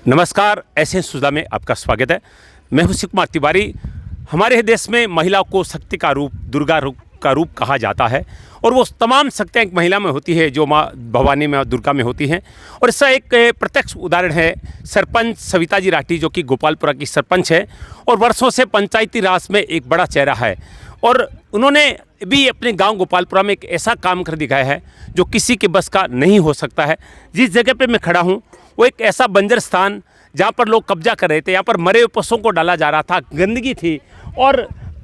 नमस्कार, ऐसे सुधा में आपका स्वागत है। मैं हूं शिव कुमार तिवारी। हमारे देश में महिला को शक्ति का रूप, दुर्गा रूप का रूप कहा जाता है और वो तमाम शक्तियाँ एक महिला में होती है जो माँ भवानी में, दुर्गा में होती हैं। और इसका एक प्रत्यक्ष उदाहरण है सरपंच सविता जी राठी, जो कि गोपालपुरा की सरपंच है और वर्षों से पंचायती राज में एक बड़ा चेहरा है। और उन्होंने भी अपने गांव गोपालपुरा में एक ऐसा काम कर दिखाया है जो किसी के बस का नहीं हो सकता है। जिस जगह पे मैं खड़ा हूँ वो एक ऐसा बंजर स्थान जहाँ पर लोग कब्जा कर रहे थे, यहाँ पर मरे हुए पशुओं को डाला जा रहा था, गंदगी थी और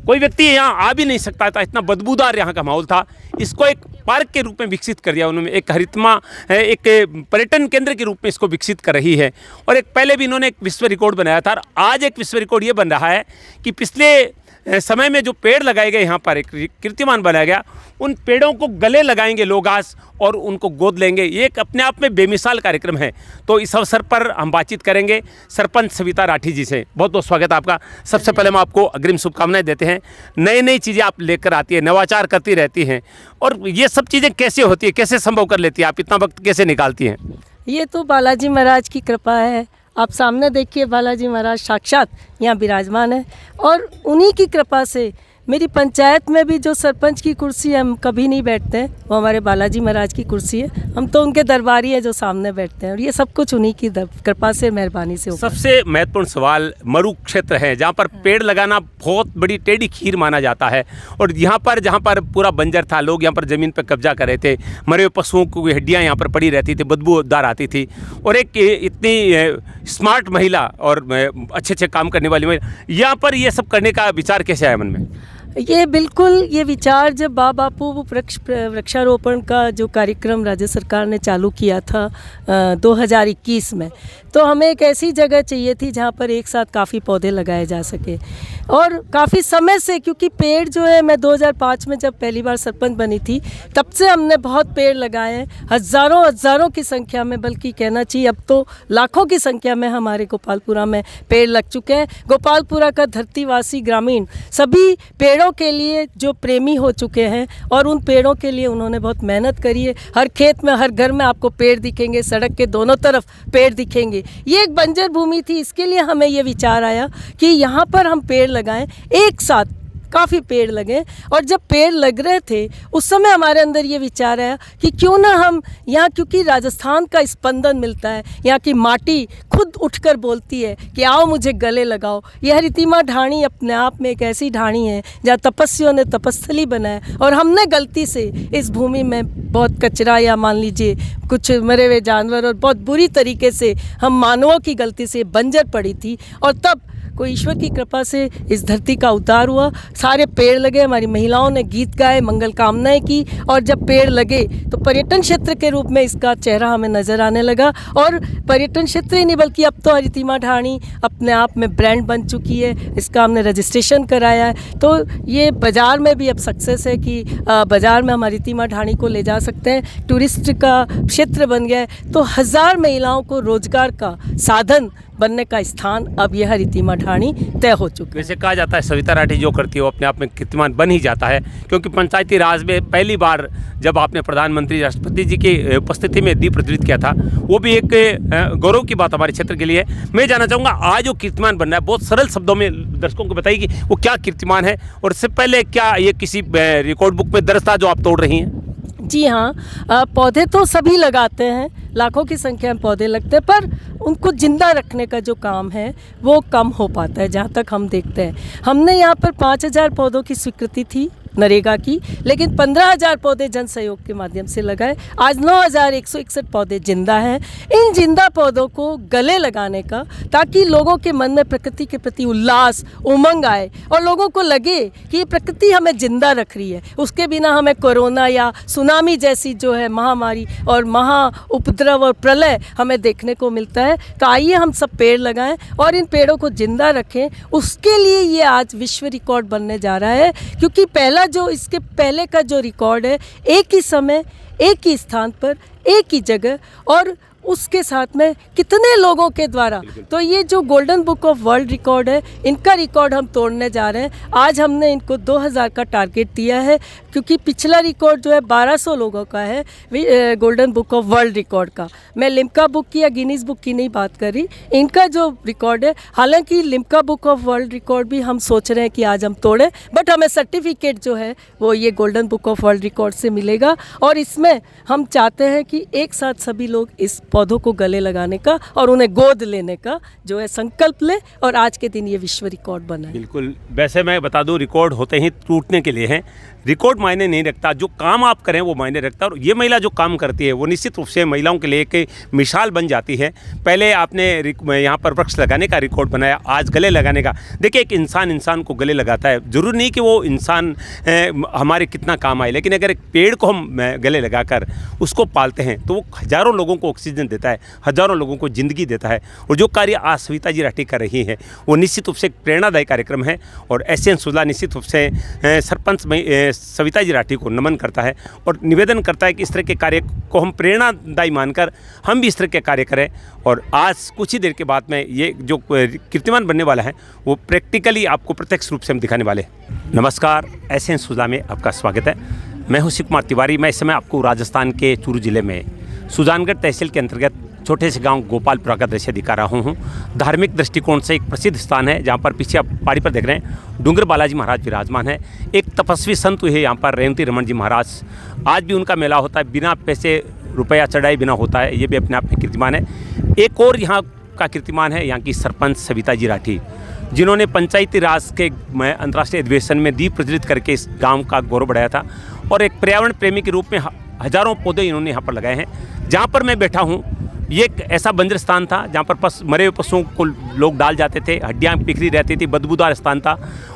कोई व्यक्ति यहाँ आ भी नहीं सकता था, इतना बदबूदार यहाँ का माहौल था। इसको एक पार्क के रूप में विकसित कर दिया उन्होंने, एक हरितमा, एक पर्यटन केंद्र के रूप में इसको विकसित कर रही है। और एक पहले भी इन्होंने एक विश्व रिकॉर्ड बनाया था और आज एक विश्व रिकॉर्ड ये बन रहा है कि पिछले समय में जो पेड़ लगाए गए, यहाँ पर एक कीर्तिमान बनाया गया, उन पेड़ों को गले लगाएंगे लोग आज और उनको गोद लेंगे। ये एक अपने आप में बेमिसाल कार्यक्रम है। तो इस अवसर पर हम बातचीत करेंगे सरपंच सविता राठी जी से। बहुत बहुत स्वागत आपका। सबसे पहले हम आपको अग्रिम शुभकामनाएं देते हैं। नई नई चीज़ें आप लेकर आती है, नवाचार करती रहती हैं, और ये सब चीज़ें कैसे होती है, कैसे संभव कर लेती है, आप इतना वक्त कैसे निकालती हैं? ये तो बालाजी महाराज की कृपा है। आप सामने देखिए, बालाजी महाराज साक्षात यहाँ विराजमान है और उन्हीं की कृपा से मेरी पंचायत में भी जो सरपंच की कुर्सी है, हम कभी नहीं बैठते हैं, वो हमारे बालाजी महाराज की कुर्सी है। हम तो उनके दरबारी हैं जो सामने बैठते हैं और ये सब कुछ उन्हीं की कृपा से, मेहरबानी से होगा। सबसे महत्वपूर्ण सवाल मरु क्षेत्र है जहाँ पर पेड़ लगाना बहुत बड़ी टेढ़ी खीर माना जाता है। और यहाँ पर जहाँ पर पूरा बंजर था, लोग यहाँ पर ज़मीन पर कब्जा कर रहे थे, मरे हुए पशुओं की हड्डियाँ यहाँ पर पड़ी रहती थी, बदबूदार आती थी। और एक इतनी स्मार्ट महिला और अच्छे अच्छे काम करने वाली महिला, यहाँ पर ये सब करने का विचार कैसे आया मन में? ये बिल्कुल, ये विचार जब बापू वृक्षारोपण का जो कार्यक्रम राज्य सरकार ने चालू किया था 2021 में, तो हमें एक ऐसी जगह चाहिए थी जहाँ पर एक साथ काफ़ी पौधे लगाए जा सके। और काफ़ी समय से, क्योंकि पेड़ जो है, मैं 2005 में जब पहली बार सरपंच बनी थी तब से हमने बहुत पेड़ लगाए हैं, हज़ारों की संख्या में, बल्कि कहना चाहिए अब तो लाखों की संख्या में हमारे गोपालपुरा में पेड़ लग चुके हैं। गोपालपुरा का धरतीवासी ग्रामीण सभी पेड़ों के लिए जो प्रेमी हो चुके हैं और उन पेड़ों के लिए उन्होंने बहुत मेहनत करी है। हर खेत में, हर घर में आपको पेड़ दिखेंगे, सड़क के दोनों तरफ पेड़ दिखेंगे। ये एक बंजर भूमि थी, इसके लिए हमें ये विचार आया कि यहाँ पर हम पेड़ लगाएं, एक साथ काफ़ी पेड़ लगे। और जब पेड़ लग रहे थे उस समय हमारे अंदर ये विचार आया कि क्यों ना हम यहाँ, क्योंकि राजस्थान का स्पंदन मिलता है, यहाँ की माटी खुद उठकर बोलती है कि आओ मुझे गले लगाओ। यह हरितिमा ढाणी अपने आप में एक ऐसी ढाणी है जहाँ तपस्वियों ने तपस्थली बनाया और हमने गलती से इस भूमि में बहुत कचरा, या मान लीजिए कुछ मरे हुए जानवर, और बहुत बुरी तरीके से हम मानवों की गलती से बंजर पड़ी थी। और तब कोई ईश्वर की कृपा से इस धरती का उद्धार हुआ, सारे पेड़ लगे, हमारी महिलाओं ने गीत गाए, मंगल कामनाएं की, और जब पेड़ लगे तो पर्यटन क्षेत्र के रूप में इसका चेहरा हमें नज़र आने लगा। और पर्यटन क्षेत्र ही नहीं, बल्कि अब तो हरितिमा ढाणी अपने आप में ब्रांड बन चुकी है, इसका हमने रजिस्ट्रेशन कराया है। तो ये बाज़ार में भी अब सक्सेस है कि बाज़ार में हम हरितिमा ढाणी को ले जा सकते हैं, टूरिस्ट का क्षेत्र बन गया है। तो 1000 महिलाओं को रोजगार का साधन बनने का स्थान अब यह हरितिमा ढाणी तय हो चुकी है। वैसे कहा जाता है सविता राठी जो करती है वो अपने आप में कीर्तिमान बन ही जाता है, क्योंकि पंचायती राज में पहली बार जब आपने प्रधानमंत्री राष्ट्रपति जी की उपस्थिति में दीप प्रज्वलित किया था, वो भी एक गौरव की बात हमारे क्षेत्र के लिए। मैं जानना चाहूँगा, आज जो कीर्तिमान बन रहा है, बहुत सरल शब्दों में दर्शकों को बताइए कि वो क्या कीर्तिमान है, और इससे पहले क्या ये किसी रिकॉर्ड बुक में दर्ज था जो आप तोड़ रही हैं? जी हाँ, पौधे तो सभी लगाते हैं, लाखों की संख्या में पौधे लगते हैं, पर उनको जिंदा रखने का जो काम है वो कम हो पाता है। जहाँ तक हम देखते हैं, हमने यहाँ पर 5000 पौधों की स्वीकृति थी नरेगा की, लेकिन 15,000 पौधे जन सहयोग के माध्यम से लगाए। आज 9,161 पौधे जिंदा हैं। इन जिंदा पौधों को गले लगाने का, ताकि लोगों के मन में प्रकृति के प्रति उल्लास, उमंग आए और लोगों को लगे कि ये प्रकृति हमें जिंदा रख रही है। उसके बिना हमें कोरोना या सुनामी जैसी जो है महामारी और महा उपद्रव और प्रलय हमें देखने को मिलता है। तो आइए हम सब पेड़ लगाएं और इन पेड़ों को जिंदा रखें। उसके लिए ये आज विश्व रिकॉर्ड बनने जा रहा है, क्योंकि जो इसके पहले का जो रिकॉर्ड है, एक ही समय, एक ही स्थान पर, एक ही जगह, और उसके साथ में कितने लोगों के द्वारा। तो ये जो golden book of world record है, इनका रिकॉर्ड हम तोड़ने जा रहे हैं। आज हमने इनको 2000 का टारगेट दिया है, क्योंकि पिछला रिकॉर्ड जो है 1200 लोगों का है golden book of world record का। मैं लिम्का बुक की या गिनीज बुक की नहीं बात कर रही, इनका जो रिकॉर्ड है। हालांकि Limca book of world record भी हम सोच रहे हैं कि आज हम तोड़ें, बट हमें सर्टिफिकेट जो है वो ये golden book of world record से मिलेगा। और इसमें हम चाहते हैं कि एक साथ सभी लोग इस पौधों को गले लगाने का और उन्हें गोद लेने का जो है संकल्प ले, और आज के दिन ये विश्व रिकॉर्ड बना है। बिल्कुल। वैसे मैं बता दूं, रिकॉर्ड होते ही टूटने के लिए हैं। रिकॉर्ड मायने नहीं रखता, जो काम आप करें वो मायने रखता है। और ये महिला जो काम करती है वो निश्चित रूप से महिलाओं के लिए एक मिसाल बन जाती है। पहले आपने यहाँ पर वृक्ष लगाने का रिकॉर्ड बनाया, आज गले लगाने का। देखिए, एक इंसान को गले लगाता है, ज़रूरी नहीं कि वो इंसान हमारे कितना काम आए, लेकिन अगर एक पेड़ को हम गले लगाकर उसको पालते हैं तो वो हज़ारों लोगों को ऑक्सीजन देता है, हज़ारों लोगों को ज़िंदगी देता है। और जो कार्य आज सविता जी राठी कर रही है वो निश्चित रूप से एक प्रेरणादायी कार्यक्रम है। और एसएन सुजला निश्चित रूप से सरपंच में सविता जी राठी को नमन करता है और निवेदन करता है कि इस तरह के कार्य को हम प्रेरणादायी मानकर हम भी इस तरह के कार्य करें। और आज कुछ ही देर के बाद में ये जो कीर्तिमान बनने वाला है वो प्रैक्टिकली आपको प्रत्यक्ष रूप से हम दिखाने वाले हैं। नमस्कार, एसएन सुजला में आपका स्वागत है। मैं हूं शिव कुमार तिवारी। मैं इस समय आपको राजस्थान के चूरू जिले में सुजानगढ़ तहसील के अंतर्गत छोटे से गांव गोपालपुरा का दृश्य दिखा रहा हूं। धार्मिक दृष्टिकोण से एक प्रसिद्ध स्थान है, जहां पर पीछे आप पहाड़ी पर देख रहे हैं डूंगर बालाजी महाराज विराजमान है। एक तपस्वी संत हुए यहाँ पर रेवती रमन जी महाराज। आज भी उनका मेला होता है, बिना पैसे रुपया चढ़ाए बिना होता है। ये भी अपने आप में कीर्तिमान है। एक और यहाँ का कीर्तिमान है यहाँ की सरपंच सविता जी राठी, जिन्होंने पंचायती राज के अंतर्राष्ट्रीय अधिवेशन में दीप प्रज्वलित करके इस गांव का गौरव बढ़ाया था। और एक पर्यावरण प्रेमी के रूप में हज़ारों पौधे इन्होंने यहाँ पर लगाए हैं। जहाँ पर मैं बैठा हूँ ये एक ऐसा बंजर स्थान था जहाँ पर मरे हुए पशुओं को लोग डाल जाते थे, हड्डियाँ बिखरी रहती थी, बदबूदार स्थान था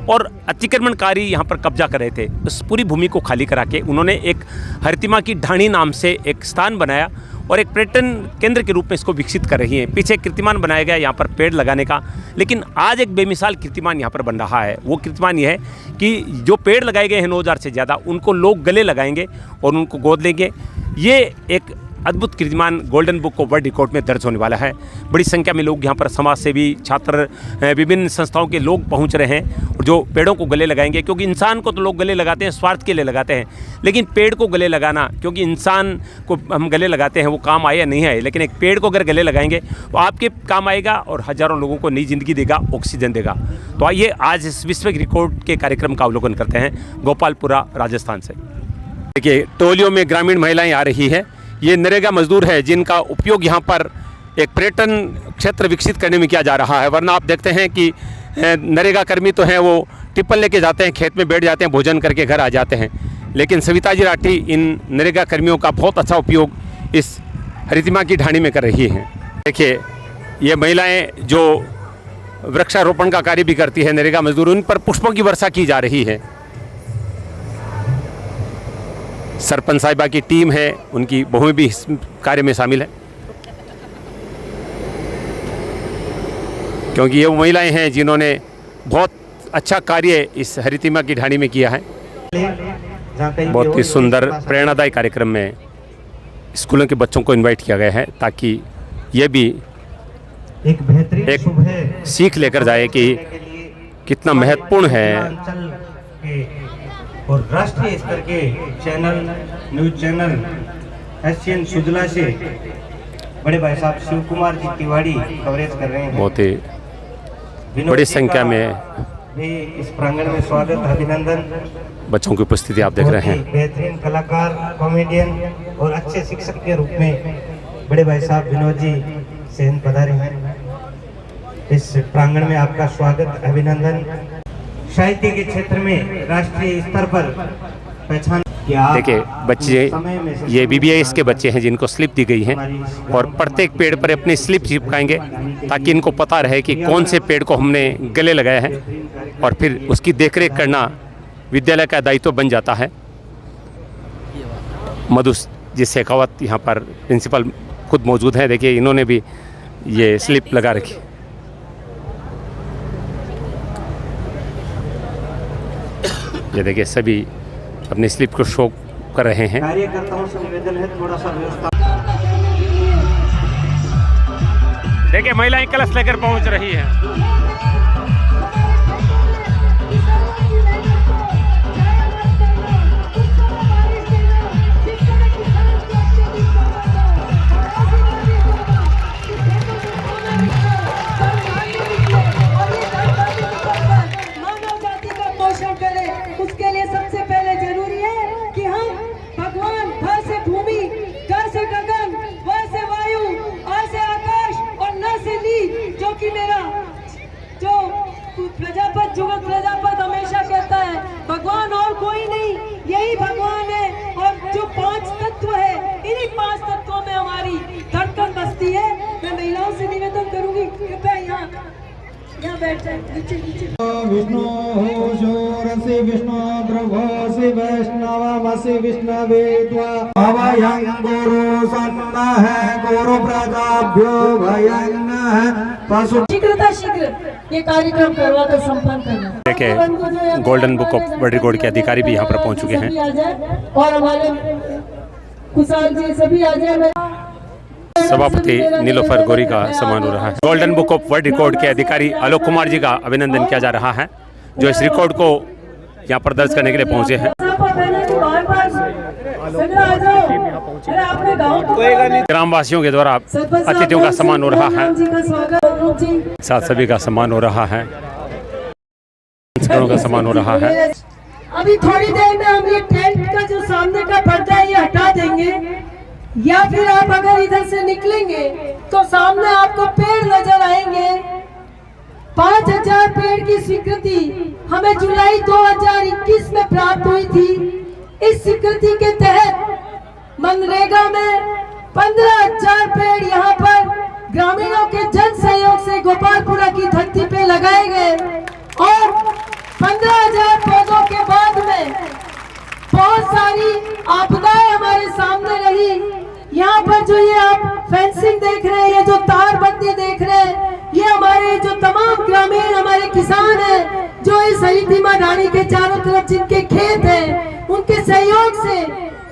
और अतिक्रमणकारी यहाँ पर कब्जा कर रहे थे। उस पूरी भूमि को खाली करा के उन्होंने एक हरितिमा की ढाणी नाम से एक स्थान बनाया और एक पर्यटन केंद्र के रूप में इसको विकसित कर रही है। पीछे कीर्तिमान बनाया गया यहाँ पर पेड़ लगाने का, लेकिन आज एक बेमिसाल कीर्तिमान यहाँ पर बन रहा है। वो कीर्तिमान ये है कि जो पेड़ लगाए गए हैं 9000 से ज़्यादा, उनको लोग गले लगाएंगे और उनको गोद लेंगे। ये एक अद्भुत कीर्तिमान golden book of world record में दर्ज होने वाला है। बड़ी संख्या में लोग यहाँ पर समाज सेवी, छात्र, विभिन्न संस्थाओं के लोग पहुँच रहे हैं और जो पेड़ों को गले लगाएंगे। क्योंकि इंसान को तो लोग गले लगाते हैं, स्वार्थ के लिए लगाते हैं, लेकिन पेड़ को गले लगाना, क्योंकि इंसान को हम गले लगाते हैं वो काम आए या नहीं आए, लेकिन एक पेड़ को अगर गले लगाएंगे तो आपके काम आएगा और हज़ारों लोगों को नई जिंदगी देगा, ऑक्सीजन देगा। तो आइए आज इस विश्व रिकॉर्ड के कार्यक्रम का अवलोकन करते हैं गोपालपुरा राजस्थान से। देखिए, टोलियों में ग्रामीण महिलाएँ आ रही है। ये नरेगा मजदूर है जिनका उपयोग यहाँ पर एक पर्यटन क्षेत्र विकसित करने में किया जा रहा है। वरना आप देखते हैं कि नरेगा कर्मी तो हैं, वो टिप्पल लेके जाते हैं, खेत में बैठ जाते हैं, भोजन करके घर आ जाते हैं। लेकिन सविता जी राठी इन नरेगा कर्मियों का बहुत अच्छा उपयोग इस हरितिमा की ढाणी में कर रही हैं। देखिए, ये महिलाएं जो वृक्षारोपण का कार्य भी करती है, नरेगा मजदूर, उन पर पुष्पों की वर्षा की जा रही है। सरपंच साहिबा की टीम है, उनकी बहुएं भी इस कार्य में शामिल है, क्योंकि ये वो महिलाएं हैं जिन्होंने बहुत अच्छा कार्य इस हरितिमा की ढाणी में किया है। बहुत ही सुंदर प्रेरणादायी कार्यक्रम में स्कूलों के बच्चों को इनवाइट किया गया है, ताकि ये भी एक सीख लेकर जाए कि कितना महत्वपूर्ण है। और राष्ट्रीय स्तर के चैनल, न्यूज चैनल एसएन सुजला से बड़े भाई साहब शिव कुमार जी तिवारी कवरेज कर रहे हैं। बहुत ही बड़ी संख्या में भी इस प्रांगण में स्वागत, अभिनंदन। बच्चों की उपस्थिति आप देख रहे हैं। बेहतरीन कलाकार, कॉमेडियन और अच्छे शिक्षक के रूप में बड़े भाई साहब विनोद जी सेन पधारे हैं। इस प्रांगण में आपका स्वागत, अभिनंदन। साहित्य के क्षेत्र में राष्ट्रीय स्तर पर पहचान। देखिए, बच्चे ये BBIS के बच्चे हैं जिनको स्लिप दी गई है और प्रत्येक पेड़ पर अपनी स्लिप चिपकाएंगे ताकि इनको पता रहे कि कौन से पेड़ को हमने गले लगाया है, और फिर उसकी देखरेख करना विद्यालय का दायित्व बन जाता है। मधु जी शेखावत यहाँ पर प्रिंसिपल खुद मौजूद हैं। देखिए, इन्होंने भी ये स्लिप लगा रखी। ये देखिए, सभी अपनी स्लिप को शो कर रहे हैं। कार्यकर्ताओं से निवेदन है थोड़ा सा व्यवस्था। देखिए महिलाएं कलश लेकर पहुंच रही हैं। मानव जाति का पोषण करें, उसके लिए सबसे पहले जरूरी है कि हम भगवान ध से भूमि, ग से गगन, व से वायु, आ से आकाश और न से नी, जो कि मेरा जो प्रजापति जुगत प्रजापति हमेशा कहता है भगवान और कोई नहीं, यही भगवान है। और जो 5 तत्व है, इन्हीं 5 तत्वों में हमारी धड़कन बसती है। मैं महिलाओं से निवेदन करूंगी कृपया यहाँ बैठ जाए, नीचे नीचे। विष्णु शूरसि विष्णु प्रभोसि वैष्णवमसि विष्णवे त्वा अवयं गुरु सन्नः गुरु प्रजाभ्यो भयन्नः पशु। शीघ्र ये कार्यक्रम करवा कर संपन्न करना। देखिए golden book of world record के अधिकारी भी यहाँ पर पहुँच चुके हैं। आ जाए और हमारे कुशाल जी सभी आ जाए। सभापति नीलोफर गोरी का सम्मान हो रहा है। Golden book of world record के अधिकारी आलोक कुमार जी का अभिनंदन किया जा रहा है, जो इस रिकॉर्ड को यहाँ पर दर्ज करने के लिए पहुँचे हैं। ग्रामवासियों के द्वारा अतिथियों का सम्मान हो रहा है, साथ सभी का सम्मान हो रहा है, का सम्मान हो रहा है। अभी थोड़ी देर में हम ये टेंट का जो सामने का पर्दा है ये हटा देंगे, या फिर आप अगर इधर से निकलेंगे तो सामने आपको पेड़ नजर आएंगे। 5000 पेड़ की स्वीकृति हमें जुलाई 2021 में प्राप्त हुई थी। इस स्वीकृति के तहत मनरेगा में 15,000 पेड़ यहाँ पर ग्रामीणों के जन सहयोग से गोपालपुरा की धरती पे लगाए गए और 15,000 पौधों के बाद में बहुत सारी आपदाएं हमारे सामने रही। यहाँ पर जो ये आप फेंसिंग देख रहे हैं, ये जो तारबंदी देख रहे हैं, ये हमारे जो तमाम ग्रामीण हमारे किसान हैं जो इस हरितिमा ढाणी के चारों तरफ जिनके खेत हैं, उनके सहयोग से,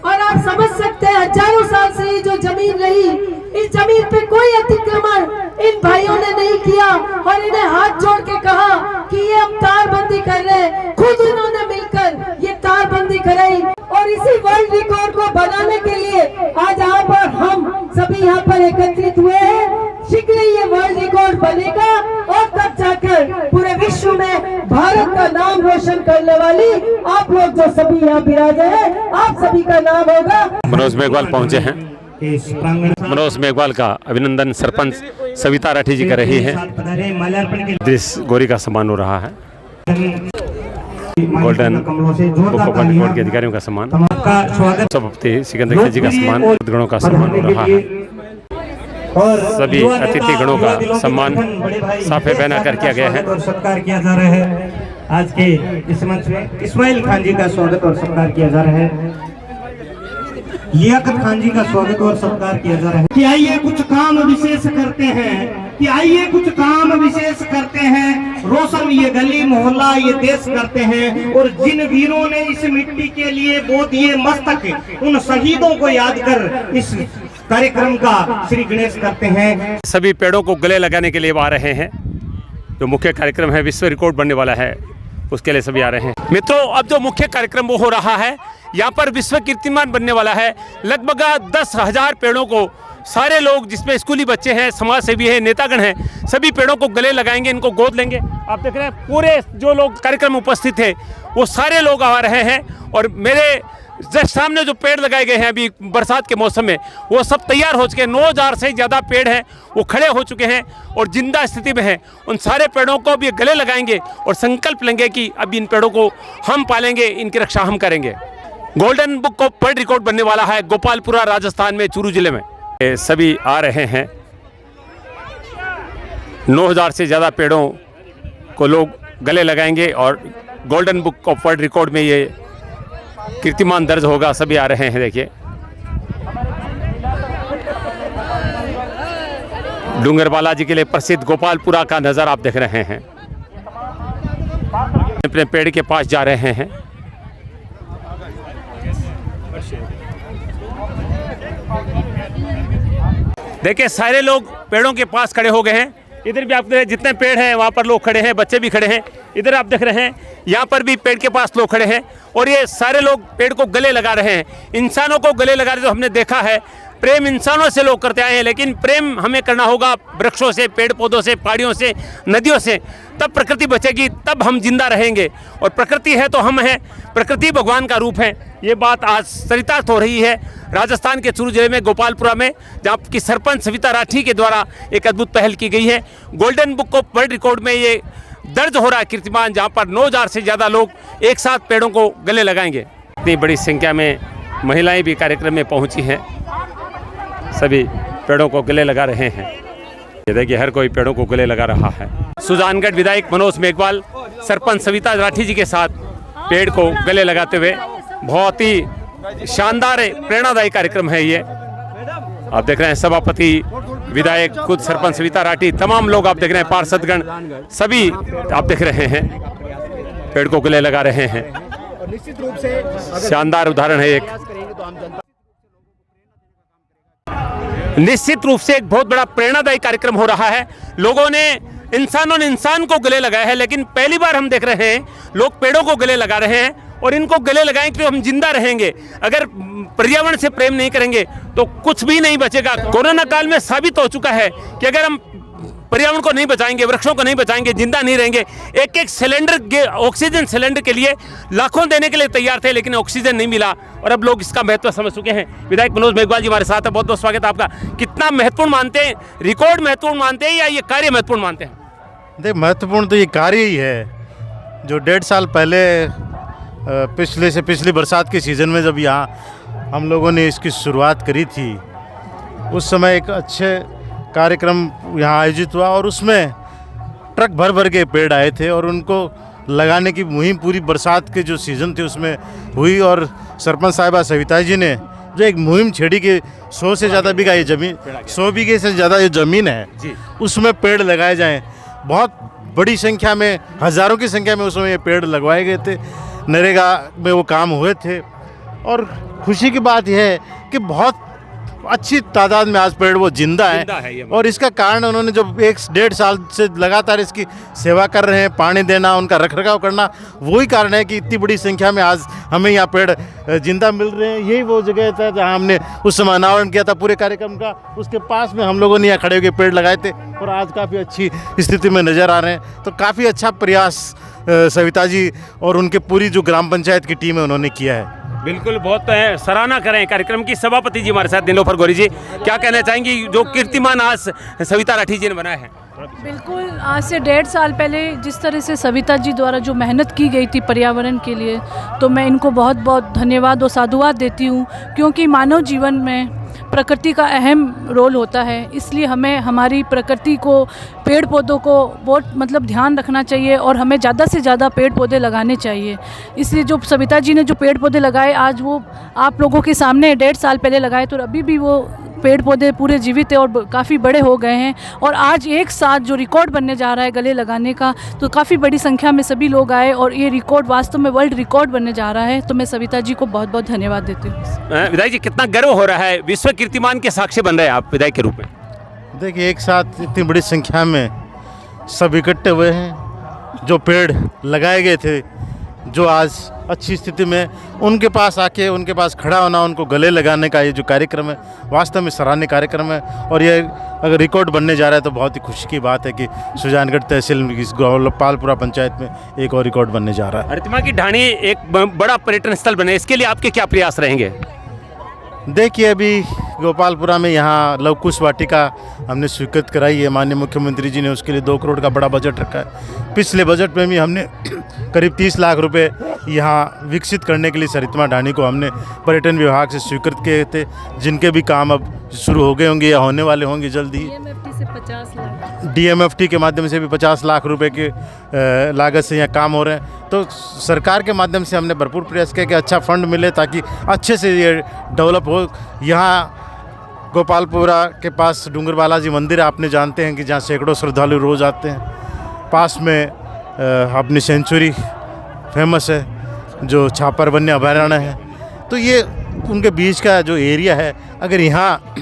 और आप समझ सकते हैं हजारों साल से ये जो जमीन रही, इस जमीन पे कोई अतिक्रमण इन भाइयों ने नहीं किया और इन्हें हाथ जोड़ के कहा कि ये हम तारबंदी कर रहे हैं। खुद उन्होंने मिलकर ये तारबंदी कराई और इसी वर्ल्ड रिकॉर्ड को बनाने के लिए आज यहाँ पर हम सभी यहाँ पर एकत्रित हुए हैं। शीघ्र ये वर्ल्ड रिकॉर्ड बनेगा और तब जाकर पूरे विश्व में भारत का नाम रोशन करने वाली आप लोग जो सभी यहाँ विराजे हैं, आप सभी का नाम होगा। मनोज मेघवाल पहुंचे हैं। मनोज मेघवाल का अभिनंदन सरपंच सविता राठी जी कर रही है। दृश्य गोरी का सम्मान हो रहा है। Golden book of world record के अधिकारियों का सम्मान, सभापति सिकंदर खिलजी का सम्मान, गणों का सम्मान हो रहा है। सभी अतिथि गणों का सम्मान साफे पहना कर किया गया है और सत्कार किया जा रहा है। आज के इस मंच में इस्माइल खान जी का स्वागत और सत्कार किया जा रहा है। लियाकत खान जी का स्वागत और सत्कार किया जा रहा है। कि आइए कुछ काम विशेष करते हैं, कि आइए कुछ काम विशेष करते हैं, रोशन ये गली मोहल्ला ये देश करते हैं। और जिन वीरों ने इस मिट्टी के लिए बो दिए मस्तक, उन शहीदों को याद कर इस कार्यक्रम का श्री गणेश करते हैं। सभी पेड़ों को गले लगाने के लिए आ रहे हैं। जो मुख्य कार्यक्रम है विश्व रिकॉर्ड बनने वाला है, उसके लिए सभी आ रहे हैं। मित्रों, अब जो मुख्य कार्यक्रम वो हो रहा है, यहाँ पर विश्व कीर्तिमान बनने वाला है। लगभग 10,000 पेड़ों को सारे लोग, जिसमें स्कूली बच्चे हैं, समाज सेवी हैं, नेतागण हैं, सभी पेड़ों को गले लगाएंगे, इनको गोद लेंगे। आप देख रहे हैं पूरे जो लोग कार्यक्रम उपस्थित है वो सारे लोग आ रहे हैं। और मेरे जस्ट सामने जो पेड़ लगाए गए हैं अभी बरसात के मौसम में, वो सब तैयार हो चुके हैं। 9,000 से ज़्यादा पेड़ हैं, वो खड़े हो चुके हैं और जिंदा स्थिति में हैं। उन सारे पेड़ों को अब ये गले लगाएंगे और संकल्प लेंगे कि अब इन पेड़ों को हम पालेंगे, इनकी रक्षा हम करेंगे। Golden book of world record बनने वाला है गोपालपुरा राजस्थान में, चूरू जिले में। ये सभी आ रहे हैं। 9,000 से ज़्यादा पेड़ों को लोग गले लगाएंगे और golden book of world record में ये कीर्तिमान दर्ज होगा। सभी आ रहे हैं। देखिए डूंगर बालाजी के लिए प्रसिद्ध गोपालपुरा का नज़ारा आप देख रहे हैं। अपने पेड़ के पास जा रहे हैं। देखिए सारे लोग पेड़ों के पास खड़े हो गए हैं। इधर भी आप देख, जितने पेड़ हैं वहाँ पर लोग खड़े हैं, बच्चे भी खड़े हैं। इधर आप देख रहे हैं यहाँ पर भी पेड़ के पास लोग खड़े हैं और ये सारे लोग पेड़ को गले लगा रहे हैं। इंसानों को गले लगा रहे तो हमने देखा है, प्रेम इंसानों से लोग करते आए हैं, लेकिन प्रेम हमें करना होगा वृक्षों से, पेड़ पौधों से, पहाड़ियों से, नदियों से। तब प्रकृति बचेगी, तब हम जिंदा रहेंगे। और प्रकृति है तो हम हैं, प्रकृति भगवान का रूप है। ये बात आज चरितार्थ हो रही है राजस्थान के चूरू जिले में गोपालपुरा में, जहाँ की सरपंच सविता राठी के द्वारा एक अद्भुत पहल की गई है। Golden book of world record में ये दर्ज हो रहा है कीर्तिमान, जहाँ पर 9000 से ज़्यादा लोग एक साथ पेड़ों को गले लगाएंगे। इतनी बड़ी संख्या में महिलाएं भी कार्यक्रम में पहुंची हैं, सभी पेड़ों को गले लगा रहे हैं। ये देखिए हर कोई पेड़ों को गले लगा रहा है। सुजानगढ़ विधायक मनोज मेघवाल सरपंच सविता राठी जी के साथ पेड़ को गले लगाते हुए, बहुत ही शानदार प्रेरणादायी कार्यक्रम है ये। आप देख रहे हैं सभापति, विधायक, खुद सरपंच सविता राठी, तमाम लोग आप देख रहे हैं, पार्षदगण सभी आप देख रहे हैं पेड़ को गले लगा रहे हैं। निश्चित रूप से शानदार उदाहरण है एक। निश्चित रूप से एक बहुत बड़ा प्रेरणादायी कार्यक्रम हो रहा है। लोगों ने, इंसानों ने इंसान को गले लगाया है, लेकिन पहली बार हम देख रहे हैं लोग पेड़ों को गले लगा रहे हैं। और इनको गले लगाएंगे तो हम जिंदा रहेंगे। अगर पर्यावरण से प्रेम नहीं करेंगे तो कुछ भी नहीं बचेगा। कोरोना काल में साबित हो चुका है कि अगर हम पर्यावरण को नहीं बचाएंगे, वृक्षों को नहीं बचाएंगे, जिंदा नहीं रहेंगे। एक एक सिलेंडर, ऑक्सीजन सिलेंडर के लिए लाखों देने के लिए तैयार थे, लेकिन ऑक्सीजन नहीं मिला और अब लोग इसका महत्व समझ चुके हैं। विधायक मनोज मेघवाल जी हमारे साथ है, बहुत बहुत स्वागत है आपका। कितना महत्वपूर्ण मानते हैं, रिकॉर्ड महत्वपूर्ण मानते हैं या ये कार्य महत्वपूर्ण मानते हैं? देख, महत्वपूर्ण तो ये कार्य ही है। जो 1.5 साल पहले पिछली बरसात के सीज़न में जब यहाँ हम लोगों ने इसकी शुरुआत करी थी, उस समय एक अच्छे कार्यक्रम यहाँ आयोजित हुआ और उसमें ट्रक भर भर के पेड़ आए थे और उनको लगाने की मुहिम पूरी बरसात के जो सीज़न थे उसमें हुई। और सरपंच साहिबा सविता जी ने जो एक मुहिम छेड़ी कि 100 से ज़्यादा बीघा ये ज़मीन, 100 बीघे से ज़्यादा ये ज़मीन है, उसमें पेड़ लगाए जाएं। बहुत बड़ी संख्या में, हज़ारों की संख्या में उसमें ये पेड़ लगवाए गए थे। नरेगा में वो काम हुए थे और खुशी की बात यह है कि बहुत अच्छी तादाद में आज पेड़ वो जिंदा है। और इसका कारण उन्होंने जो 1-1.5 साल से लगातार इसकी सेवा कर रहे हैं, पानी देना, उनका रखरखाव करना, वही कारण है कि इतनी बड़ी संख्या में आज हमें यहाँ पेड़ जिंदा मिल रहे हैं। यही वो जगह था जहाँ हमने उस समय अनावरण किया था पूरे कार्यक्रम का, उसके पास में हम लोगों ने यहाँ खड़े होकर पेड़ लगाए थे और आज काफ़ी अच्छी स्थिति में नज़र आ रहे हैं। तो काफ़ी अच्छा प्रयास सविता जी और उनके पूरी जो ग्राम पंचायत की टीम है उन्होंने किया है। बिल्कुल, बहुत सराहना करें कार्यक्रम की। सभापति जी हमारे साथ नीलोफर गौरी जी, क्या कहना चाहेंगी जो कीर्तिमान आज सविता राठी जी ने बनाया है? बिल्कुल, आज से 1.5 साल पहले जिस तरह से सविता जी द्वारा जो मेहनत की गई थी पर्यावरण के लिए, तो मैं इनको बहुत बहुत धन्यवाद और साधुवाद देती हूँ, क्योंकि मानव जीवन में प्रकृति का अहम रोल होता है। इसलिए हमें हमारी प्रकृति को, पेड़ पौधों को बहुत ध्यान रखना चाहिए और हमें ज़्यादा से ज़्यादा पेड़ पौधे लगाने चाहिए। इसलिए जो सविता जी ने जो पेड़ पौधे लगाए, आज वो आप लोगों के सामने 1.5 साल पहले लगाए, तो अभी भी वो पेड़ पौधे पूरे जीवित है और काफ़ी बड़े हो गए हैं। और आज एक साथ जो रिकॉर्ड बनने जा रहा है गले लगाने का, तो काफ़ी बड़ी संख्या में सभी लोग आए और ये रिकॉर्ड वास्तव में वर्ल्ड रिकॉर्ड बनने जा रहा है। तो मैं सविता जी को बहुत बहुत धन्यवाद देती हूँ। विधायक जी, कितना गर्व हो रहा है, विश्व कीर्तिमान के साक्षी बन रहे हैं आप विधायक के रूप में। देखिए, एक साथ इतनी बड़ी संख्या में सब इकट्ठे हुए हैं। जो पेड़ लगाए गए थे, जो आज अच्छी स्थिति में, उनके पास आके उनके पास खड़ा होना, उनको गले लगाने का ये जो कार्यक्रम है वास्तव में सराहनीय कार्यक्रम है। और ये अगर रिकॉर्ड बनने जा रहा है तो बहुत ही खुशी की बात है कि सुजानगढ़ तहसील में, इस गोपालपुरा पंचायत में एक और रिकॉर्ड बनने जा रहा है। अरितिमा की ढाणी एक बड़ा पर्यटन स्थल बने, इसके लिए आपके क्या प्रयास रहेंगे? देखिए, अभी गोपालपुरा में यहाँ लव कुश वाटिका हमने स्वीकृत कराई है। माननीय मुख्यमंत्री जी ने उसके लिए 2 करोड़ का बड़ा बजट रखा है। पिछले बजट में भी हमने करीब 30 लाख रुपए यहाँ विकसित करने के लिए सरितमा ढाणी को हमने पर्यटन विभाग से स्वीकृत किए थे, जिनके भी काम अब शुरू हो गए होंगे या होने वाले होंगे जल्दी ही। DMFT के माध्यम से भी 50 लाख रुपए के लागत से यहाँ काम हो रहे हैं। तो सरकार के माध्यम से हमने भरपूर प्रयास किया कि अच्छा फंड मिले ताकि अच्छे से ये डेवलप हो। यहाँ गोपालपुरा के पास डूंगर बालाजी मंदिर है, आपने जानते हैं कि जहाँ सैकड़ों श्रद्धालु रोज़ आते हैं। पास में अपनी सेंचुरी फेमस है, जो छापर वन्य अभयारण्य है। तो ये उनके बीच का जो एरिया है, अगर यहाँ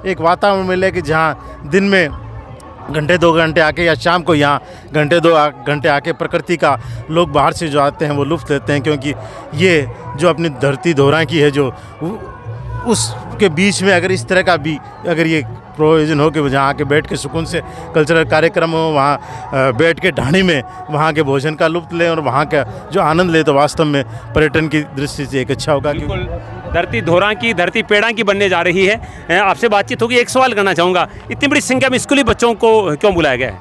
एक वातावरण मिले कि जहाँ दिन में घंटे 2 घंटे आके या शाम को यहाँ घंटे 2 घंटे आके प्रकृति का लोग बाहर से जो आते हैं वो लुत्फ़ लेते हैं, क्योंकि ये जो अपनी धरती दोहरा की है, जो उसके बीच में अगर इस तरह का भी अगर ये प्रोविज़न हो कि जहाँ आके बैठ के सुकून से कल्चरल कार्यक्रम हो, वहाँ बैठ के ढाणी में वहाँ के भोजन का लुत्फ़ लें और वहाँ का जो आनंद ले, तो वास्तव में पर्यटन की दृष्टि से एक अच्छा होगा। बिल्कुल, धरती धोरा की, धरती पेड़ा की बनने जा रही है। आपसे बातचीत होगी, एक सवाल करना चाहूँगा, इतनी बड़ी संख्या में स्कूली बच्चों को क्यों बुलाया गया है?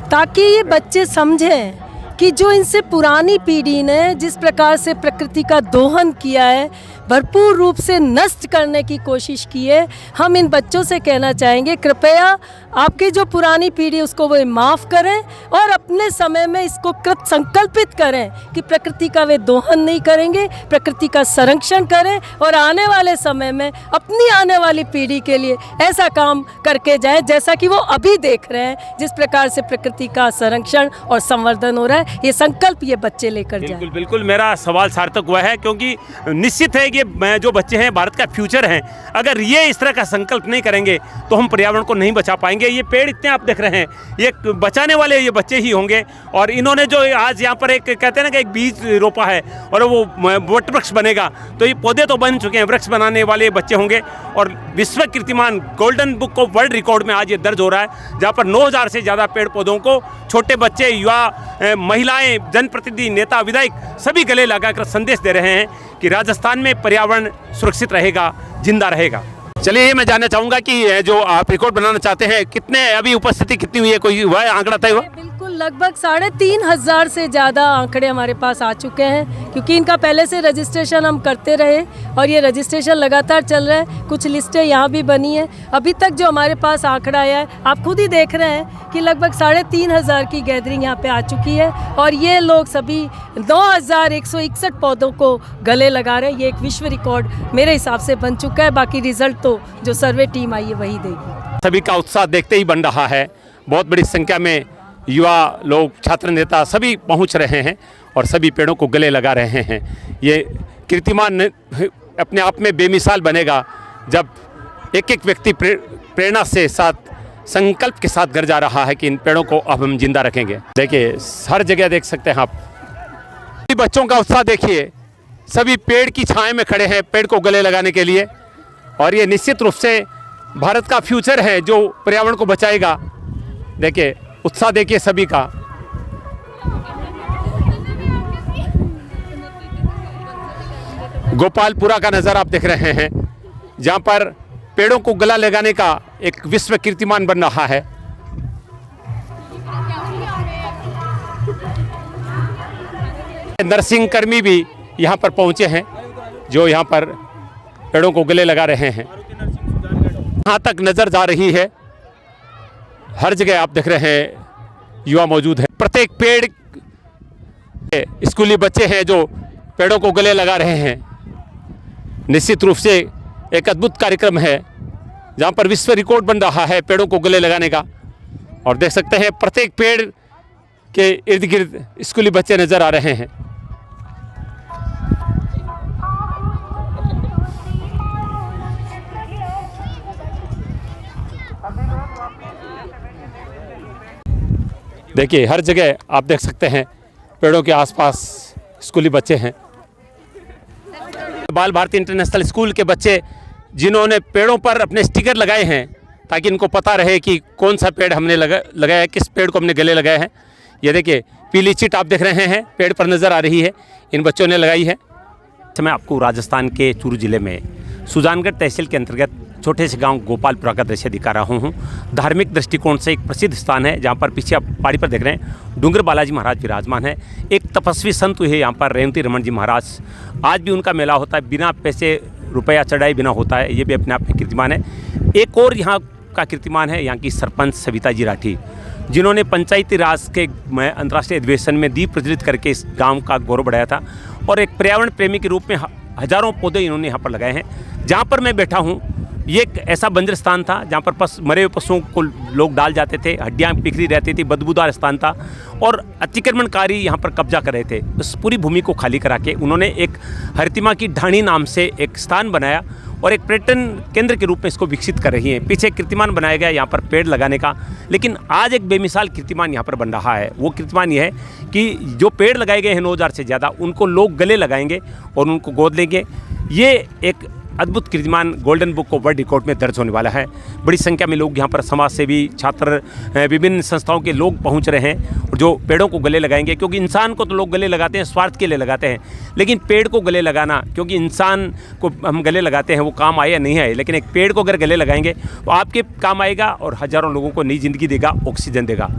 ताकि ये बच्चे समझें कि जो इनसे पुरानी पीढ़ी ने जिस प्रकार से प्रकृति का दोहन किया है, भरपूर रूप से नष्ट करने की कोशिश की है, हम इन बच्चों से कहना चाहेंगे कृपया आपकी जो पुरानी पीढ़ी उसको वो माफ़ करें और अपने समय में इसको कृत संकल्पित करें कि प्रकृति का वे दोहन नहीं करेंगे, प्रकृति का संरक्षण करें और आने वाले समय में अपनी आने वाली पीढ़ी के लिए ऐसा काम करके जाएं जैसा कि वो अभी देख रहे हैं, जिस प्रकार से प्रकृति का संरक्षण और संवर्धन हो रहा है। ये संकल्प ये बच्चे लेकर जाएं। बिल्कुल बिल्कुल, मेरा सवाल सार्थक हुआ है, क्योंकि निश्चित है कि जो बच्चे हैं भारत का फ्यूचर हैं, अगर ये इस तरह का संकल्प नहीं करेंगे तो हम पर्यावरण को नहीं बचा पाएंगे। ये पेड़ इतने आप देख रहे हैं, ये बचाने वाले ये बच्चे ही होंगे। और इन्होंने जो आज यहाँ पर एक कहते हैं ना कि एक बीज रोपा है और वो वट वृक्ष बनेगा, तो ये पौधे तो बन चुके हैं, वृक्ष बनाने वाले बच्चे होंगे। और विश्व कीर्तिमान golden book of world record में आज ये दर्ज हो रहा है, जहाँ पर 9000 से ज़्यादा पेड़ पौधों को छोटे बच्चे, युवा, महिलाएं, जनप्रतिनिधि, नेता, विधायक सभी गले लगाकर संदेश दे रहे हैं कि राजस्थान में पर्यावरण सुरक्षित रहेगा, जिंदा रहेगा। चलिए, ये मैं जानना चाहूँगा कि जो आप रिकॉर्ड बनाना चाहते हैं, कितने अभी उपस्थिति कितनी हुई है, कोई हुआ है आंकड़ा तय हुआ? बिल्कुल, लगभग 3500 से ज़्यादा आंकड़े हमारे पास आ चुके हैं, क्योंकि इनका पहले से रजिस्ट्रेशन हम करते रहे और ये रजिस्ट्रेशन लगातार चल रहा है। कुछ लिस्टें यहाँ भी बनी हैं। अभी तक जो हमारे पास आंकड़ा आया है, आप खुद ही देख रहे हैं कि लगभग 3500 की गैदरिंग यहाँ पे आ चुकी है और ये लोग सभी 9161 पौधों को गले लगा रहे हैं। ये एक विश्व रिकॉर्ड मेरे हिसाब से बन चुका है। बाकी रिजल्ट तो जो सर्वे टीम आई है वही देगी। सभी का उत्साह देखते ही बन रहा है। बहुत बड़ी संख्या में युवा लोग, छात्र नेता सभी पहुंच रहे हैं और सभी पेड़ों को गले लगा रहे हैं। ये कीर्तिमान अपने आप में बेमिसाल बनेगा जब एक एक व्यक्ति प्रेरणा से साथ संकल्प के साथ घर जा रहा है कि इन पेड़ों को अब हम जिंदा रखेंगे। देखिए, हर जगह देख सकते हैं आप, बच्चों का उत्साह देखिए, सभी पेड़ की छाया में खड़े हैं पेड़ को गले लगाने के लिए। और ये निश्चित रूप से भारत का फ्यूचर है जो पर्यावरण को बचाएगा। देखिए, उत्साह देखिए सभी का। गोपालपुरा का नज़ारा आप देख रहे हैं, जहाँ पर पेड़ों को गला लगाने का एक विश्व कीर्तिमान बन रहा है। नर्सिंग कर्मी भी यहाँ पर पहुँचे हैं, जो यहाँ पर पेड़ों को गले लगा रहे हैं। यहाँ तक नज़र जा रही है, हर जगह आप देख रहे हैं युवा मौजूद है। प्रत्येक पेड़ स्कूली बच्चे हैं जो पेड़ों को गले लगा रहे हैं। निश्चित रूप से एक अद्भुत कार्यक्रम है जहाँ पर विश्व रिकॉर्ड बन रहा है पेड़ों को गले लगाने का। और देख सकते हैं प्रत्येक पेड़ के इर्द गिर्द स्कूली बच्चे नज़र आ रहे हैं। देखिए, हर जगह आप देख सकते हैं पेड़ों के आसपास स्कूली बच्चे हैं। बाल भारती इंटरनेशनल स्कूल के बच्चे जिन्होंने पेड़ों पर अपने स्टिकर लगाए हैं ताकि इनको पता रहे कि कौन सा पेड़ हमने लगाया है, किस पेड़ को हमने गले लगाया है। ये देखिए, पीली चिट आप देख रहे हैं पेड़ पर नज़र आ रही है, इन बच्चों ने लगाई है। मैं आपको राजस्थान के चूरू जिले में सुजानगढ़ तहसील के अंतर्गत छोटे से गांव गोपालपुरा का दृश्य दिखा रहा हूँ। धार्मिक दृष्टिकोण से एक प्रसिद्ध स्थान है, जहाँ पर पीछे आप पहाड़ी पर देख रहे हैं डूंगर बालाजी महाराज विराजमान है। एक तपस्वी संत हुए यहाँ पर रेवती रमन जी महाराज, आज भी उनका मेला होता है, बिना पैसे रुपया चढ़ाए बिना होता है। ये भी अपने आप में कीर्तिमान है। एक और यहाँ का कीर्तिमान है यहाँ की सरपंच सविता जी राठी, जिन्होंने पंचायती राज के अंतर्राष्ट्रीय अधिवेशन में दीप प्रज्वलित करके इस गाँव का गौरव बढ़ाया था। और एक पर्यावरण प्रेमी के रूप में हजारों पौधे इन्होंने यहाँ पर लगाए हैं। जहाँ पर मैं बैठा हूँ ये एक ऐसा बंजर स्थान था जहाँ पर मरे हुए पशुओं को लोग डाल जाते थे, हड्डियाँ बिखरी रहती थी, बदबूदार स्थान था और अतिक्रमणकारी यहाँ पर कब्जा कर रहे थे। उस पूरी भूमि को खाली करा के उन्होंने एक हरितिमा की ढाणी नाम से एक स्थान बनाया और एक पर्यटन केंद्र के रूप में इसको विकसित कर रही हैं। पीछे कीर्तिमान बनाया गया यहाँ पर पेड़ लगाने का, लेकिन आज एक बेमिसाल कीर्तिमान यहाँ पर बन रहा है। वो कीर्तिमान ये है कि जो पेड़ लगाए गए हैं 9000 से ज़्यादा, उनको लोग गले लगाएंगे और उनको गोद लेंगे। ये एक अद्भुत कीर्तिमान golden book of world record में दर्ज होने वाला है। बड़ी संख्या में लोग यहाँ पर समाज सेवी, छात्र, विभिन्न संस्थाओं के लोग पहुँच रहे हैं और जो पेड़ों को गले लगाएंगे। क्योंकि इंसान को तो लोग गले लगाते हैं, स्वार्थ के लिए लगाते हैं, लेकिन पेड़ को गले लगाना, क्योंकि इंसान को हम गले लगाते हैं वो काम आए या नहीं आए, लेकिन एक पेड़ को अगर गले लगाएंगे तो आपके काम आएगा और हज़ारों लोगों को नई जिंदगी देगा, ऑक्सीजन देगा।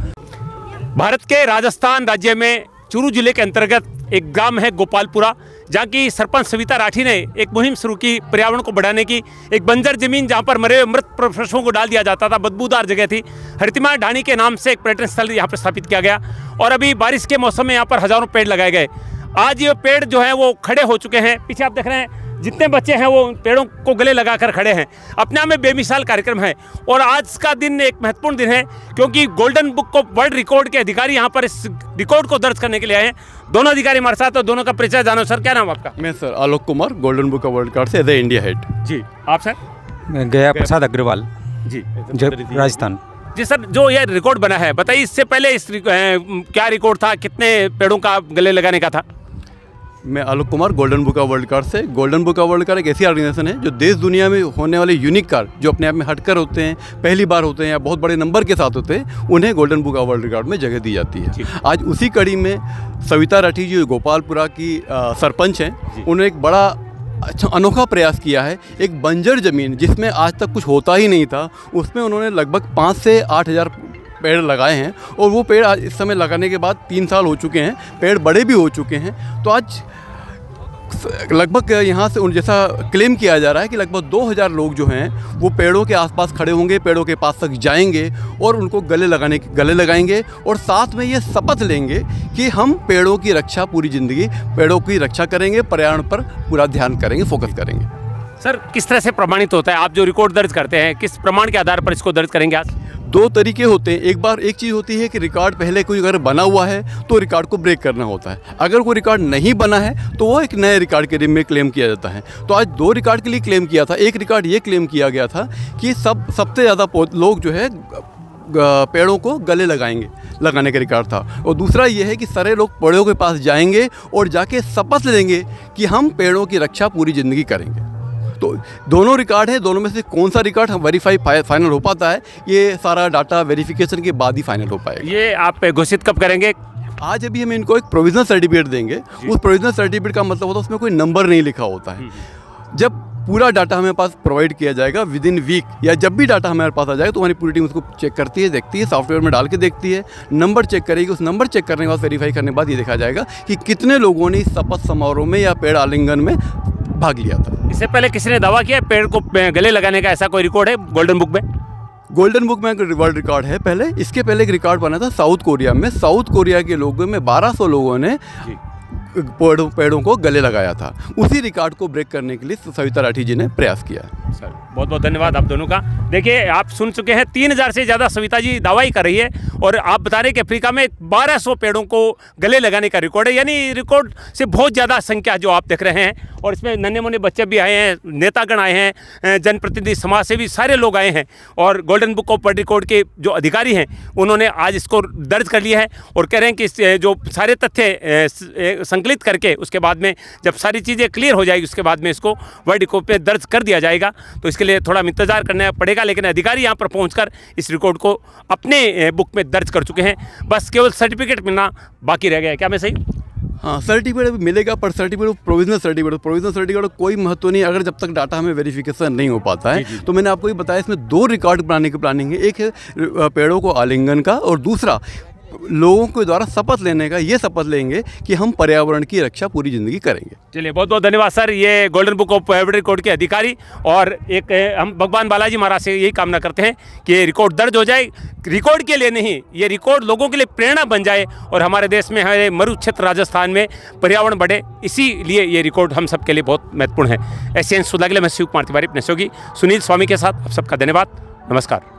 भारत के राजस्थान राज्य में चूरू जिले के अंतर्गत एक ग्राम है गोपालपुरा, जहाँ की सरपंच सविता राठी ने एक मुहिम शुरू की पर्यावरण को बढ़ाने की। एक बंजर जमीन जहाँ पर मरे हुए मृत पशुओं को डाल दिया जाता था, बदबूदार जगह थी, हरितिमा ढाणी के नाम से एक पर्यटन स्थल यहाँ पर स्थापित किया गया और अभी बारिश के मौसम में यहाँ पर हज़ारों पेड़ लगाए गए। आज ये पेड़ जो है वो खड़े हो चुके हैं। पीछे आप देख रहे हैं जितने बच्चे हैं वो पेड़ों को गले लगाकर खड़े हैं। अपने आप में बेमिसाल कार्यक्रम है और आज का दिन एक महत्वपूर्ण दिन है, क्योंकि golden book of world record के अधिकारी यहाँ पर इस रिकॉर्ड को दर्ज करने के लिए आए हैं। दोनों अधिकारी हमारे साथ, तो दोनों का परिचय जानो। सर, क्या नाम आपका? मैं sir Alok Kumar, golden book of world record से एज ए इंडिया हेड। जी, आप सर? गया प्रसाद अग्रवाल जी, राजस्थान। जी सर, जो ये रिकॉर्ड बना है, बताइए इससे पहले क्या रिकॉर्ड था, कितने पेड़ों का गले लगाने का था? मैं Alok Kumar, golden book of world record से। Golden book of world record एक ऐसी ऑर्गेनाइजेशन है जो देश दुनिया में होने वाले यूनिक कार्य जो अपने आप में हटकर होते हैं, पहली बार होते हैं या बहुत बड़े नंबर के साथ होते हैं, उन्हें golden book of world record में जगह दी जाती है। आज उसी कड़ी में सविता राठी जी गोपालपुरा की सरपंच हैं, उन्होंने एक बड़ा अच्छा अनोखा प्रयास किया है। एक बंजर ज़मीन जिसमें आज तक कुछ होता ही नहीं था, उसमें उन्होंने लगभग 5 से 8 हज़ार पेड़ लगाए हैं और वो पेड़ आज इस समय लगाने के बाद 3 साल हो चुके हैं, पेड़ बड़े भी हो चुके हैं। तो आज लगभग यहाँ से जैसा क्लेम किया जा रहा है कि लगभग 2000 लोग जो हैं वो पेड़ों के आसपास खड़े होंगे, पेड़ों के पास तक जाएंगे और उनको गले लगाएंगे और साथ में ये शपथ लेंगे कि हम पेड़ों की रक्षा पूरी ज़िंदगी पेड़ों की रक्षा करेंगे, पर्यावरण पर पूरा ध्यान करेंगे, फोकस करेंगे। सर, किस तरह से प्रमाणित होता है? आप जो रिकॉर्ड दर्ज करते हैं, किस प्रमाण के आधार पर इसको दर्ज करेंगे आज? 2 तरीके होते हैं। एक चीज़ होती है कि रिकॉर्ड पहले कोई अगर बना हुआ है तो रिकॉर्ड को ब्रेक करना होता है। अगर कोई रिकॉर्ड नहीं बना है तो वो एक नए रिकॉर्ड के लिए क्लेम किया जाता है। तो आज 2 रिकॉर्ड के लिए क्लेम किया था। एक रिकॉर्ड ये क्लेम किया गया था कि सबसे ज़्यादा लोग जो है पेड़ों को गले लगाने का रिकॉर्ड था, और दूसरा ये है कि सारे लोग पेड़ों के पास जाएंगे और जाके शपथ लेंगे कि हम पेड़ों की रक्षा पूरी ज़िंदगी करेंगे। तो दोनों रिकॉर्ड है, दोनों में से कौन सा रिकॉर्ड हम फाइनल हो पाता है, ये सारा डाटा वेरिफिकेशन के बाद ही फाइनल हो पाएगा। ये आप घोषित कब करेंगे? आज अभी हम इनको एक प्रोविजनल सर्टिफिकेट देंगे। उस प्रोविजनल सर्टिफिकेट का मतलब होता है उसमें कोई नंबर नहीं लिखा होता है। जब पूरा डाटा हमारे पास प्रोवाइड किया जाएगा विद इन वीक, या जब भी डाटा हमारे पास आ जाए तो हमारी पूरी टीम उसको चेक करती है, देखती है, सॉफ्टवेयर में डाल के देखती है, नंबर चेक करेगी। उस नंबर चेक करने के बाद वेरीफाई करने के बाद ये देखा जाएगा कि कितने लोगों ने इस शपथ समारोह में या पेड़ आलिंगन में भाग लिया था। इससे पहले किसी ने दावा किया पेड़ को गले लगाने का? ऐसा कोई रिकॉर्ड है गोल्डन बुक में? गोल्डन बुक में वर्ल्ड रिकॉर्ड है। इसके पहले एक रिकॉर्ड बना था साउथ कोरिया में। साउथ कोरिया के लोगों में 1200 लोगों ने पेड़ों को गले लगाया था। उसी रिकॉर्ड को ब्रेक करने के लिए सविता राठी जी ने प्रयास किया। सर, बहुत बहुत धन्यवाद आप दोनों का। देखिए, आप सुन चुके हैं 3000 से ज़्यादा सविता जी दावाई कर रही है और आप बता रहे हैं कि अफ्रीका में 1200 पेड़ों को गले लगाने का रिकॉर्ड है। यानी रिकॉर्ड से बहुत ज़्यादा संख्या जो आप देख रहे हैं, और इसमें नन्हे मुन्ने बच्चे भी आए हैं, नेतागण आए हैं, जनप्रतिनिधि, समाज सेवी, सारे लोग आए हैं। और golden book of world record के जो अधिकारी हैं उन्होंने आज इसको दर्ज कर लिया है और कह रहे हैं कि जो सारे तथ्य संकलित करके उसके बाद में जब सारी चीज़ें क्लियर हो जाएगी उसके बाद में इसको वर्ल्ड रिकॉर्ड पे दर्ज कर दिया जाएगा। तो इसके लिए थोड़ा इंतजार करना पड़ेगा, लेकिन अधिकारी यहाँ पर पहुँचकर इस रिकॉर्ड को अपने बुक में दर्ज कर चुके हैं। बस केवल सर्टिफिकेट मिलना बाकी रह गया है। क्या मैं सही? हाँ, सर्टिफिकेट मिलेगा, पर सर्टिफिकेट प्रोविजनल सर्टिफिकेट कोई महत्व नहीं अगर जब तक डाटा हमें वेरिफिकेशन नहीं हो पाता है। तो मैंने आपको ये बताया इसमें 2 रिकॉर्ड बनाने की प्लानिंग है। एक है पेड़ों को आलिंगन का और दूसरा लोगों के द्वारा शपथ लेने का। ये शपथ लेंगे कि हम पर्यावरण की रक्षा पूरी ज़िंदगी करेंगे। चलिए, बहुत बहुत धन्यवाद सर। ये golden book of world record के अधिकारी, और एक हम भगवान बालाजी महाराज से यही कामना करते हैं कि ये रिकॉर्ड दर्ज हो जाए। रिकॉर्ड के लिए नहीं, ये रिकॉर्ड लोगों के लिए प्रेरणा बन जाए और हमारे देश में, हमारे मरु क्षेत्र राजस्थान में पर्यावरण बढ़े। इसीलिए ये रिकॉर्ड हम सब के लिए बहुत महत्वपूर्ण है। एशियन सुधा के लिए मैं शिव कुमार तिवारी, अपने सहयोगी सुनील स्वामी के साथ आप सबका धन्यवाद। नमस्कार।